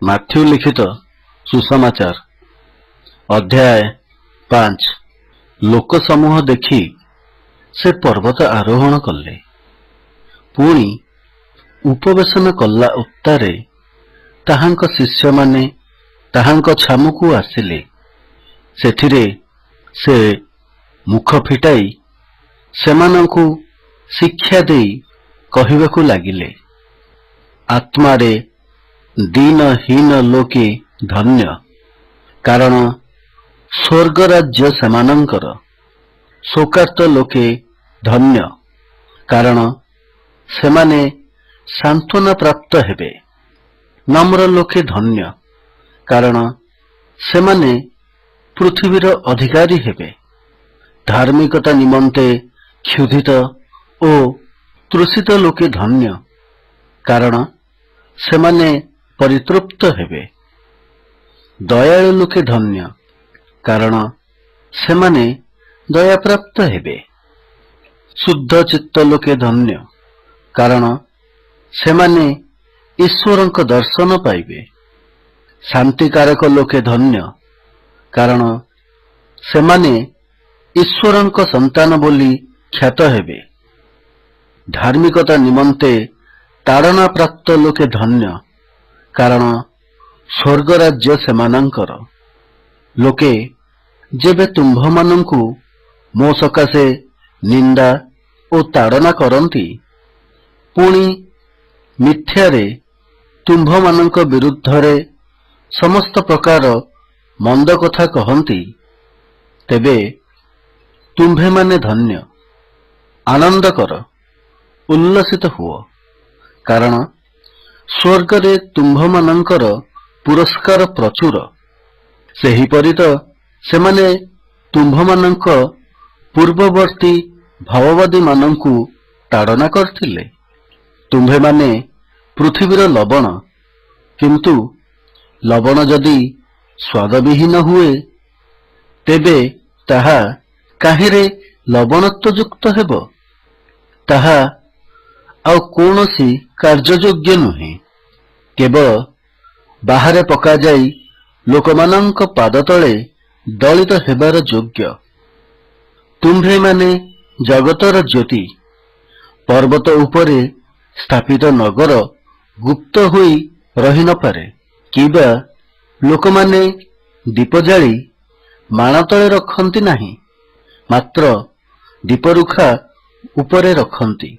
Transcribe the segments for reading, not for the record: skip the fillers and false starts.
Matthew ଲିଖିତ ସୁସମାଚାର ଅଧ୍ୟାୟ 5 ଲୋକସମୂହ ଦେଖି ସେ ପର୍ବତ ଆରୋହଣ କଲେ। ପୁଣି ଉପବେଶନ କଲା ଉତ୍ତାରେ ତାହାଙ୍କ ଶିଷ୍ୟମାନେ ତାହାଙ୍କ ଛାମୁକୁ ଆସିଲେ। ସେଥିରେ ସେ ମୁଖ ଫିଟାଇ ସେମାନଙ୍କୁ ଶିକ୍ଷା ଦେଇ କହିବାକୁ ଲାଗିଲେ, ଆତ୍ମାରେ ଦୀନହୀନ ଲୋକେ ଧନ୍ୟ, କାରଣ ସ୍ୱର୍ଗ ରାଜ୍ୟ ସେମାନଙ୍କର। ଶୋକାର୍ତ୍ତ ଲୋକେ ଧନ୍ୟ, କାରଣ ସେମାନେ ସାନ୍ତ୍ୱନା ପ୍ରାପ୍ତ ହେବେ। ନମ୍ର ଲୋକେ ଧନ୍ୟ, କାରଣ ସେମାନେ ପୃଥିବୀର ଅଧିକାରୀ ହେବେ। ଧାର୍ମିକତା ନିମନ୍ତେ କ୍ଷୁଧିତ ଓ ତୃଷିତ ଲୋକେ ଧନ୍ୟ, କାରଣ ସେମାନେ ପରିତୃପ୍ତ ହେବେ। ଦୟାଳୁ ଲୋକେ ଧନ୍ୟ, କାରଣ ସେମାନେ ଦୟାପ୍ରାପ୍ତ ହେବେ। ଶୁଦ୍ଧ ଚିତ୍ତ ଲୋକେ ଧନ୍ୟ, କାରଣ ସେମାନେ ଈଶ୍ୱରଙ୍କ ଦର୍ଶନ ପାଇବେ। ଶାନ୍ତିକାରକ ଲୋକେ ଧନ୍ୟ, କାରଣ ସେମାନେ ଈଶ୍ୱରଙ୍କ ସନ୍ତାନ ବୋଲି ଖ୍ୟାତ ହେବେ। ଧାର୍ମିକତା ନିମନ୍ତେ ତାଡ଼ନା ପ୍ରାପ୍ତ ଲୋକେ ଧନ୍ୟ, କାରଣ ସ୍ୱର୍ଗ ରାଜ୍ୟ ସେମାନଙ୍କର। ଲୋକେ ଯେବେ ତୁମ୍ଭମାନଙ୍କୁ ମୋ ସକାଶେ ନିନ୍ଦା ଓ ତାଡ଼ନା କରନ୍ତି, ପୁଣି ମିଥ୍ୟାରେ ତୁମ୍ଭମାନଙ୍କ ବିରୁଦ୍ଧରେ ସମସ୍ତ ପ୍ରକାର ମନ୍ଦ କଥା କହନ୍ତି, ତେବେ ତୁମ୍ଭେମାନେ ଧନ୍ୟ। ଆନନ୍ଦ କର, ଉଲ୍ଲସିତ ହୁଅ, କାରଣ ସ୍ୱର୍ଗରେ ତୁମ୍ଭମାନଙ୍କର ପୁରସ୍କାର ପ୍ରଚୁର। ସେହିପରି ତ ସେମାନେ ତୁମ୍ଭମାନଙ୍କ ପୂର୍ବବର୍ତ୍ତୀ ଭାବବାଦୀମାନଙ୍କୁ ତାଡ଼ନା କରିଥିଲେ। ତୁମ୍ଭେମାନେ ପୃଥିବୀର ଲବଣ, କିନ୍ତୁ ଲବଣ ଯଦି ସ୍ୱାଦବିହୀନ ହୁଏ, ତେବେ ତାହା କାହିଁରେ ଲବଣତ୍ୱଯୁକ୍ତ ହେବ? ତାହା ଆଉ କୌଣସି କାର୍ଯ୍ୟଯୋଗ୍ୟ ନୁହେଁ, କେବଳ ବାହାରେ ପକାଯାଇ ଲୋକମାନଙ୍କ ପାଦ ତଳେ ଦଳିତ ହେବାର ଯୋଗ୍ୟ। ତୁମ୍ଭେମାନେ ଜଗତର ଜ୍ୟୋତି। ପର୍ବତ ଉପରେ ସ୍ଥାପିତ ନଗର ଗୁପ୍ତ ହୋଇ ରହି ନପାରେ, କିବା ଲୋକମାନେ ଦୀପ ଜାଳି ମାଣ ତଳେ ରଖନ୍ତି ନାହିଁ, ମାତ୍ର ଦୀପରୁଖା ଉପରେ ରଖନ୍ତି।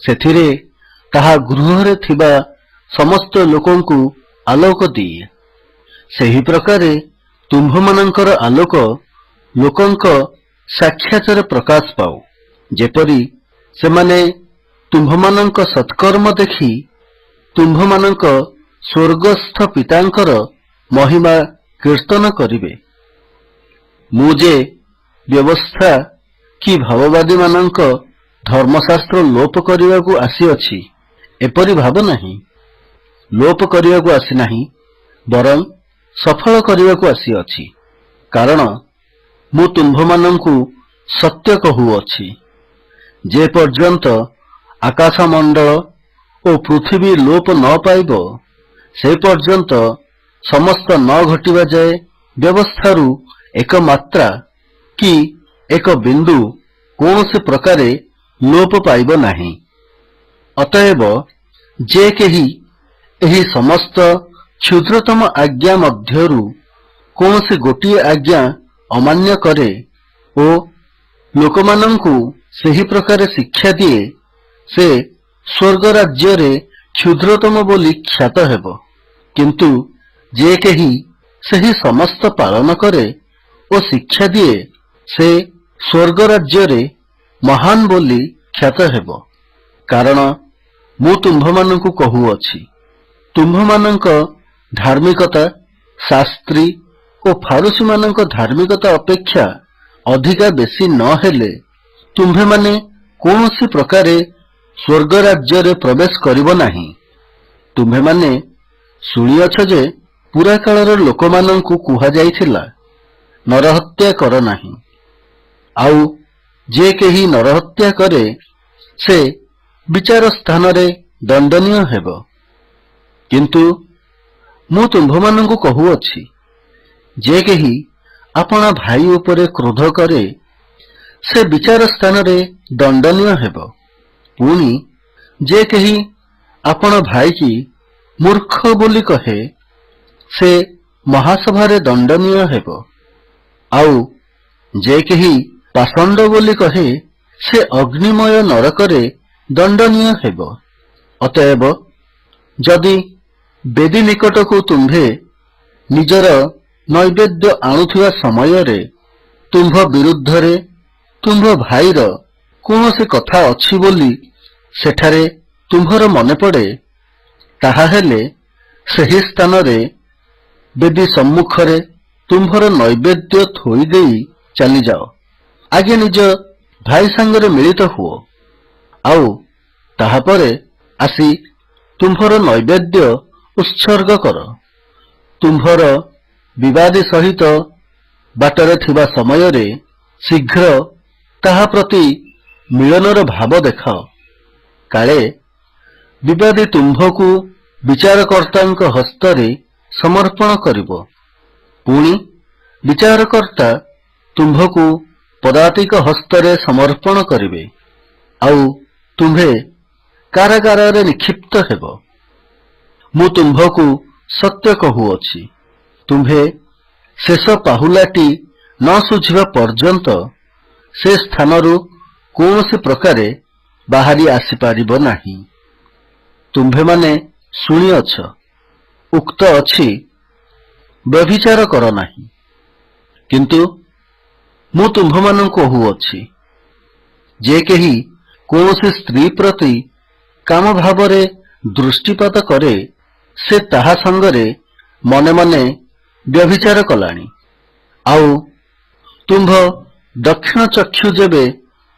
ସେଥିରେ ତାହା ଗୃହରେ ଥିବା ସମସ୍ତ ଲୋକଙ୍କୁ ଆଲୋକ ଦିଏ। ସେହି ପ୍ରକାରେ ତୁମ୍ଭମାନଙ୍କର ଆଲୋକ ଲୋକଙ୍କ ସାକ୍ଷାତରେ ପ୍ରକାଶ ପାଉ, ଯେପରି ସେମାନେ ତୁମ୍ଭମାନଙ୍କ ସତ୍କର୍ମ ଦେଖି ତୁମ୍ଭମାନଙ୍କ ସ୍ୱର୍ଗସ୍ଥ ପିତାଙ୍କର ମହିମା କୀର୍ତ୍ତନ କରିବେ। ମୁଁ ଯେ ବ୍ୟବସ୍ଥା କି ଭାବବାଦୀମାନଙ୍କ ଧର୍ମଶାସ୍ତ୍ର ଲୋପ କରିବାକୁ ଆସିଅଛି, ଏପରି ଭାବ ନାହିଁ। ଲୋପ କରିବାକୁ ଆସିନାହିଁ, ବରଂ ସଫଳ କରିବାକୁ ଆସିଅଛି। କାରଣ ମୁଁ ତୁମ୍ଭମାନଙ୍କୁ ସତ୍ୟ କହୁଅଛି, ଯେ ପର୍ଯ୍ୟନ୍ତ ଆକାଶମଣ୍ଡଳ ଓ ପୃଥିବୀ ଲୋପ ନ ପାଇବ, ସେ ପର୍ଯ୍ୟନ୍ତ ସମସ୍ତ ନ ଘଟିବା ଯାଏ ବ୍ୟବସ୍ଥାରୁ ଏକ ମାତ୍ରା କି ଏକ ବିନ୍ଦୁ କୌଣସି ପ୍ରକାରେ ଲୋପ ପାଇବ ନାହିଁ। ଅତଏବ ଯେ କେହି ଏହି ସମସ୍ତ କ୍ଷୁଦ୍ରତମ ଆଜ୍ଞା ମଧ୍ୟରୁ କୌଣସି ଗୋଟିଏ ଆଜ୍ଞା ଅମାନ୍ୟ କରେ ଓ ଲୋକମାନଙ୍କୁ ସେହି ପ୍ରକାରେ ଶିକ୍ଷା ଦିଏ, ସେ ସ୍ୱର୍ଗ ରାଜ୍ୟରେ କ୍ଷୁଦ୍ରତମ ବୋଲି ଖ୍ୟାତ ହେବ। କିନ୍ତୁ ଯେ କେହି ସେହି ସମସ୍ତ ପାଳନ କରେ ଓ ଶିକ୍ଷା ଦିଏ, ସେ ସ୍ୱର୍ଗ ରାଜ୍ୟରେ ମହାନ ବୋଲି ଖ୍ୟାତ ହେବ। କାରଣ ମୁଁ ତୁମ୍ଭମାନଙ୍କୁ କହୁଅଛି, ତୁମ୍ଭମାନଙ୍କ ଧାର୍ମିକତା ଶାସ୍ତ୍ରୀ ଓ ଫାରୁସୀମାନଙ୍କ ଧାର୍ମିକତା ଅପେକ୍ଷା ଅଧିକା ବେଶୀ ନ ହେଲେ, ତୁମ୍ଭେମାନେ କୌଣସି ପ୍ରକାରେ ସ୍ୱର୍ଗ ରାଜ୍ୟରେ ପ୍ରବେଶ କରିବ ନାହିଁ। ତୁମ୍ଭେମାନେ ଶୁଣିଅଛ ଯେ ପୁରାକାଳର ଲୋକମାନଙ୍କୁ କୁହାଯାଇଥିଲା, ନରହତ୍ୟା କର ନାହିଁ। ଆଉ ଯେ କେହି ନରହତ୍ୟା କରେ, ସେ ବିଚାର ସ୍ଥାନରେ ଦଣ୍ଡନୀୟ ହେବ। କିନ୍ତୁ ମୁଁ ତୁମ୍ଭମାନଙ୍କୁ କହୁଅଛି, ଯେ କେହି ଆପଣା ଭାଇ ଉପରେ କ୍ରୋଧ କରେ ସେ ବିଚାର ସ୍ଥାନରେ ଦଣ୍ଡନୀୟ ହେବ। ପୁଣି ଯେ କେହି ଆପଣା ଭାଇକି ମୂର୍ଖ ବୋଲି କହେ ସେ ମହାସଭାରେ ଦଣ୍ଡନୀୟ ହେବ। ଆଉ ଯେ କେହି ପାଷଣ୍ଡ ବୋଲି କହେ ସେ ଅଗ୍ନିମୟ ନରକରେ ଦଣ୍ଡନୀୟ ହେବ। ଅତଏବ ଯଦି ବେଦୀ ନିକଟକୁ ତୁମ୍ଭେ ନିଜର ନୈବେଦ୍ୟ ଆଣୁଥିବା ସମୟରେ ତୁମ୍ଭ ବିରୁଦ୍ଧରେ ତୁମ୍ଭ ଭାଇର କୌଣସି କଥା ଅଛି ବୋଲି ସେଠାରେ ତୁମ୍ଭର ମନେପଡ଼େ, ତାହାହେଲେ ସେହି ସ୍ଥାନରେ ବେଦୀ ସମ୍ମୁଖରେ ତୁମ୍ଭର ନୈବେଦ୍ୟ ଥୋଇଦେଇ ଚାଲିଯାଅ। ଆଗେ ନିଜ ଭାଇ ସାଙ୍ଗରେ ମିଳିତ ହୁଅ, ଆଉ ତାହାପରେ ଆସି ତୁମ୍ଭର ନୈବେଦ୍ୟ ଉତ୍ସର୍ଗ କର। ତୁମ୍ଭର ବିବାଦୀ ସହିତ ବାଟରେ ଥିବା ସମୟରେ ଶୀଘ୍ର ତାହା ପ୍ରତି ମିଳନର ଭାବ ଦେଖାଅ। କାଳେ ବିବାଦୀ ତୁମ୍ଭକୁ ବିଚାରକର୍ତ୍ତାଙ୍କ ହସ୍ତରେ ସମର୍ପଣ କରିବ। ପୁଣି ବିଚାରକର୍ତ୍ତା ତୁମ୍ଭକୁ ପଦାତିକ ହସ୍ତରେ ସମର୍ପଣ କରିବେ, ଆଉ ତୁମ୍ଭେ କାରାଗାରରେ ନିକ୍ଷିପ୍ତ ହେବ। ମୁଁ ତୁମ୍ଭକୁ ସତ୍ୟ କହୁଅଛି, ତୁମ୍ଭେ ଶେଷ ପାହୁଲାଟି ନ ଶୁଝିବା ପର୍ଯ୍ୟନ୍ତ ସେ ସ୍ଥାନରୁ କୌଣସି ପ୍ରକାରେ ବାହାରି ଆସିପାରିବ ନାହିଁ। ତୁମ୍ଭେମାନେ ଶୁଣିଅଛ, ଉକ୍ତ ଅଛି, ବ୍ୟଭିଚାର କର ନାହିଁ। କିନ୍ତୁ ମୁଁ ତୁମ୍ଭମାନଙ୍କୁ କହୁଅଛି, ଯେ କେହି କୌଣସି ସ୍ତ୍ରୀ ପ୍ରତି କାମ ଭାବରେ ଦୃଷ୍ଟିପାତ କରେ ସେ ତାହା ସଙ୍ଗରେ ମନେ ମନେ ବ୍ୟଭିଚାର କଲାଣି। ଆଉ ତୁମ୍ଭ ଦକ୍ଷିଣ ଚକ୍ଷୁ ଯେବେ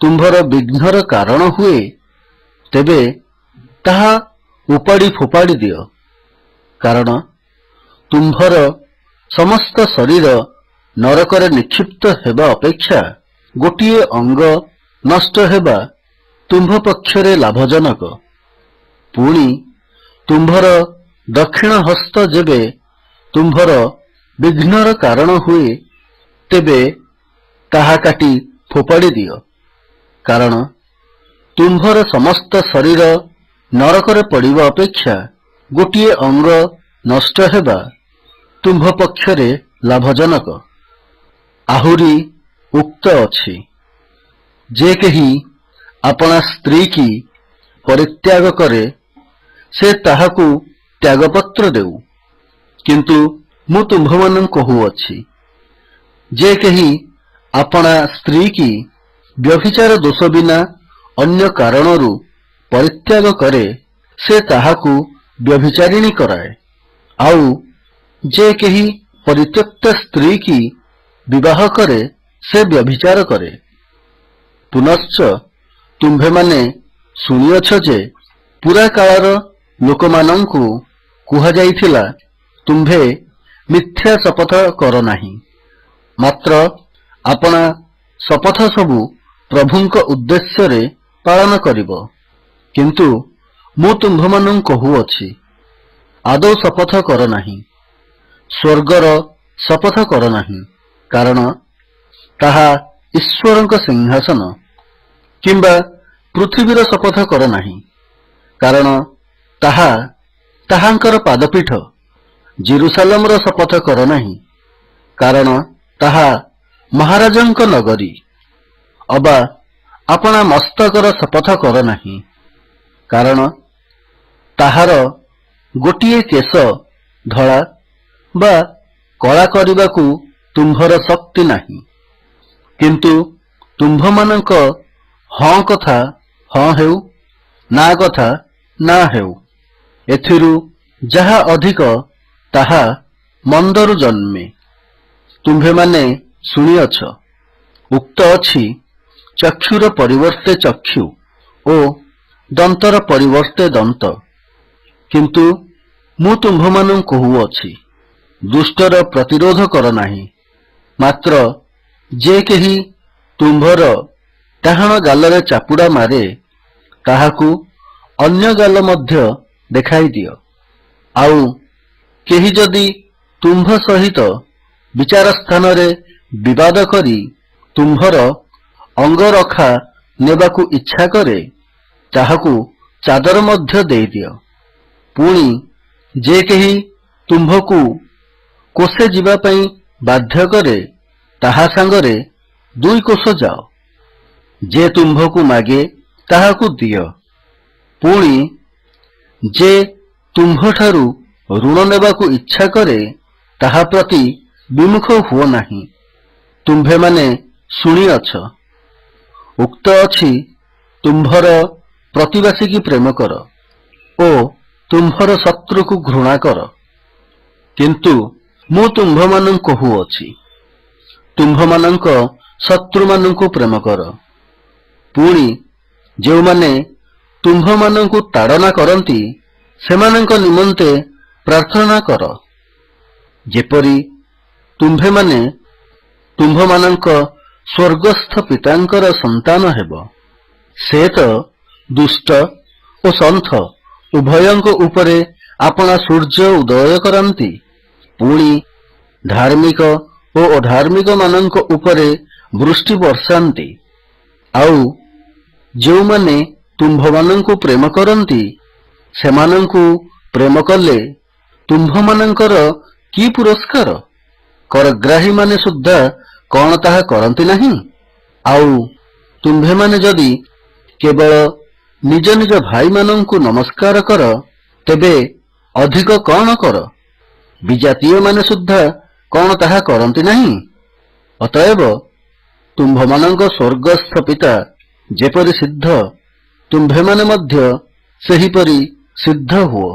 ତୁମ୍ଭର ବିଘ୍ନର କାରଣ ହୁଏ, ତେବେ ତାହା ଉପାଡ଼ି ଫୋପାଡ଼ି ଦିଅ। କାରଣ ତୁମ୍ଭର ସମସ୍ତ ଶରୀର ନରକରେ ନିକ୍ଷିପ୍ତ ହେବା ଅପେକ୍ଷା ଗୋଟିଏ ଅଙ୍ଗ ନଷ୍ଟ ହେବା ତୁମ୍ଭ ପକ୍ଷରେ ଲାଭଜନକ। ପୁଣି ତୁମ୍ଭର ଦକ୍ଷିଣ ହସ୍ତ ଯେବେ ତୁମ୍ଭର ବିଘ୍ନର କାରଣ ହୁଏ, ତେବେ ତାହା କାଟି ଫୋପାଡ଼ି ଦିଅ। କାରଣ ତୁମ୍ଭର ସମସ୍ତ ଶରୀର ନରକରେ ପଡ଼ିବା ଅପେକ୍ଷା ଗୋଟିଏ ଅଙ୍ଗ ନଷ୍ଟ ହେବା ତୁମ୍ଭ ପକ୍ଷରେ ଲାଭଜନକ। ଆହୁରି ଉକ୍ତ ଅଛି, ଯେ କେହି ଆପଣା ସ୍ତ୍ରୀକି ପରିତ୍ୟାଗ କରେ ସେ ତାହାକୁ ତ୍ୟାଗପତ୍ର ଦେଉ। କିନ୍ତୁ ମୁଁ ତୁମ୍ଭମାନଙ୍କୁ କହୁଅଛି, ଯେ କେହି ଆପଣା ସ୍ତ୍ରୀକି ବ୍ୟଭିଚାର ଦୋଷ ବିନା ଅନ୍ୟ କାରଣରୁ ପରିତ୍ୟାଗ କରେ ସେ ତାହାକୁ ବ୍ୟଭିଚାରିଣୀ କରାଏ। ଆଉ ଯେ କେହି ପରିତ୍ୟକ୍ତ ସ୍ତ୍ରୀକି ବିବାହ କରେ ସେ ବ୍ୟଭିଚାର କରେ। ପୁନଶ୍ଚ ତୁମ୍ଭେମାନେ ଶୁଣିଅଛ ଯେ ପୁରା କାଳର ଲୋକମାନଙ୍କୁ କୁହାଯାଇଥିଲା, ତୁମ୍ଭେ ମିଥ୍ୟା ଶପଥ କର ନାହିଁ, ମାତ୍ର ଆପଣା ଶପଥ ସବୁ ପ୍ରଭୁଙ୍କ ଉଦ୍ଦେଶ୍ୟରେ ପାଳନ କରିବ। କିନ୍ତୁ ମୁଁ ତୁମ୍ଭମାନଙ୍କୁ କହୁଅଛି, ଆଦୌ ଶପଥ କର ନାହିଁ। ସ୍ୱର୍ଗର ଶପଥ କର ନାହିଁ, କାରଣ ତାହା ଈଶ୍ୱରଙ୍କ ସିଂହାସନ। କିମ୍ବା ପୃଥିବୀର ଶପଥ କର ନାହିଁ, କାରଣ ତାହା ତାହାଙ୍କର ପାଦପୀଠ। ଜେରୁସାଲେମର ଶପଥ କର ନାହିଁ, କାରଣ ତାହା ମହାରାଜଙ୍କ ନଗରୀ। ଅବା ଆପଣା ମସ୍ତକର ଶପଥ କର ନାହିଁ, କାରଣ ତାହାର ଗୋଟିଏ କେଶ ଧଳା ବା କଳା କରିବାକୁ ତୁମ୍ଭର ଶକ୍ତି ନାହିଁ। କିନ୍ତୁ ତୁମ୍ଭମାନଙ୍କ ହଁ କଥା ହଁ ହେଉ, ନା କଥା ନା ହେଉ, ଏଥିରୁ ଯାହା ଅଧିକ ତାହା ମନ୍ଦରୁ ଜନ୍ମେ। ତୁମ୍ଭେମାନେ ଶୁଣିଅଛ, ଉକ୍ତ ଅଛି, ଚକ୍ଷୁର ପରିବର୍ତ୍ତେ ଚକ୍ଷୁ ଓ ଦନ୍ତର ପରିବର୍ତ୍ତେ ଦନ୍ତ। କିନ୍ତୁ ମୁଁ ତୁମ୍ଭମାନଙ୍କୁ କହୁଅଛି, ଦୁଷ୍ଟର ପ୍ରତିରୋଧ କର ନାହିଁ। ମାତ୍ର ଯେ କେହି ତୁମ୍ଭର ଡାହାଣ ଗାଲରେ ଚାପୁଡ଼ା ମାରେ ତାହାକୁ ଅନ୍ୟ ଗାଲ ମଧ୍ୟ ଦେଖାଇ ଦିଅ। ଆଉ କେହି ଯଦି ତୁମ୍ଭ ସହିତ ବିଚାର ସ୍ଥାନରେ ବିବାଦ କରି ତୁମ୍ଭର ଅଙ୍ଗରଖା ନେବାକୁ ଇଚ୍ଛା କରେ, ତାହାକୁ ଚାଦର ମଧ୍ୟ ଦେଇଦିଅ। ପୁଣି ଯେ କେହି ତୁମ୍ଭକୁ କୋଶେ ଯିବା ପାଇଁ ବାଧ୍ୟ କରେ, ତାହା ସାଙ୍ଗରେ 2 କୋଶ ଯାଅ। ଯେ ତୁମ୍ଭକୁ ମାଗେ ତାହାକୁ ଦିଅ। ପୁଣି ଯେ ତୁମ୍ଭଠାରୁ ଋଣ ନେବାକୁ ଇଚ୍ଛା କରେ, ତାହା ପ୍ରତି ବିମୁଖ ହୁଅ ନାହିଁ। ତୁମ୍ଭେମାନେ ଶୁଣିଅଛ, ଉକ୍ତ ଅଛି, ତୁମ୍ଭର ପ୍ରତିବାସୀକି ପ୍ରେମ କର ଓ ତୁମ୍ଭର ଶତ୍ରୁକୁ ଘୃଣା କର। କିନ୍ତୁ ମୁଁ ତୁମ୍ଭମାନଙ୍କୁ କହୁଅଛି, ତୁମ୍ଭମାନଙ୍କ ଶତ୍ରୁମାନଙ୍କୁ ପ୍ରେମ କର। ପୁଣି ଯେଉଁମାନେ ତୁମ୍ଭମାନଙ୍କୁ ତାଡ଼ନା କରନ୍ତି, ସେମାନଙ୍କ ନିମନ୍ତେ ପ୍ରାର୍ଥନା କର, ଯେପରି ତୁମ୍ଭେମାନେ ତୁମ୍ଭମାନଙ୍କ ସ୍ୱର୍ଗସ୍ଥ ପିତାଙ୍କର ସନ୍ତାନ ହେବ। ସେ ତ ଦୁଷ୍ଟ ଓ ସନ୍ଥ ଉଭୟଙ୍କ ଉପରେ ଆପଣା ସୂର୍ଯ୍ୟ ଉଦୟ କରନ୍ତି, ପୁଣି ଧାର୍ମିକ ଓ ଅଧାର୍ମିକମାନଙ୍କ ଉପରେ ବୃଷ୍ଟି ବର୍ଷାନ୍ତି। ଆଉ ଯେଉଁମାନେ ତୁମ୍ଭମାନଙ୍କୁ ପ୍ରେମ କରନ୍ତି, ସେମାନଙ୍କୁ ପ୍ରେମ କଲେ ତୁମ୍ଭମାନଙ୍କର କି ପୁରସ୍କାର? କରଗ୍ରାହୀମାନେ ସୁଦ୍ଧା କଣ ତାହା କରନ୍ତି ନାହିଁ? ଆଉ ତୁମ୍ଭେମାନେ ଯଦି କେବଳ ନିଜ ନିଜ ଭାଇମାନଙ୍କୁ ନମସ୍କାର କର, ତେବେ ଅଧିକ କଣ କର? ବିଜାତୀୟମାନେ ସୁଦ୍ଧା କଣ ତାହା କରନ୍ତି ନାହିଁ? ଅତଏବ ତୁମ୍ଭମାନଙ୍କ ସ୍ୱର୍ଗସ୍ଥ ପିତା ଯେପରି ସିଦ୍ଧ, ତୁମ୍ଭେମାନେ ମଧ୍ୟ ସେହିପରି ସିଦ୍ଧ ହୁଅ।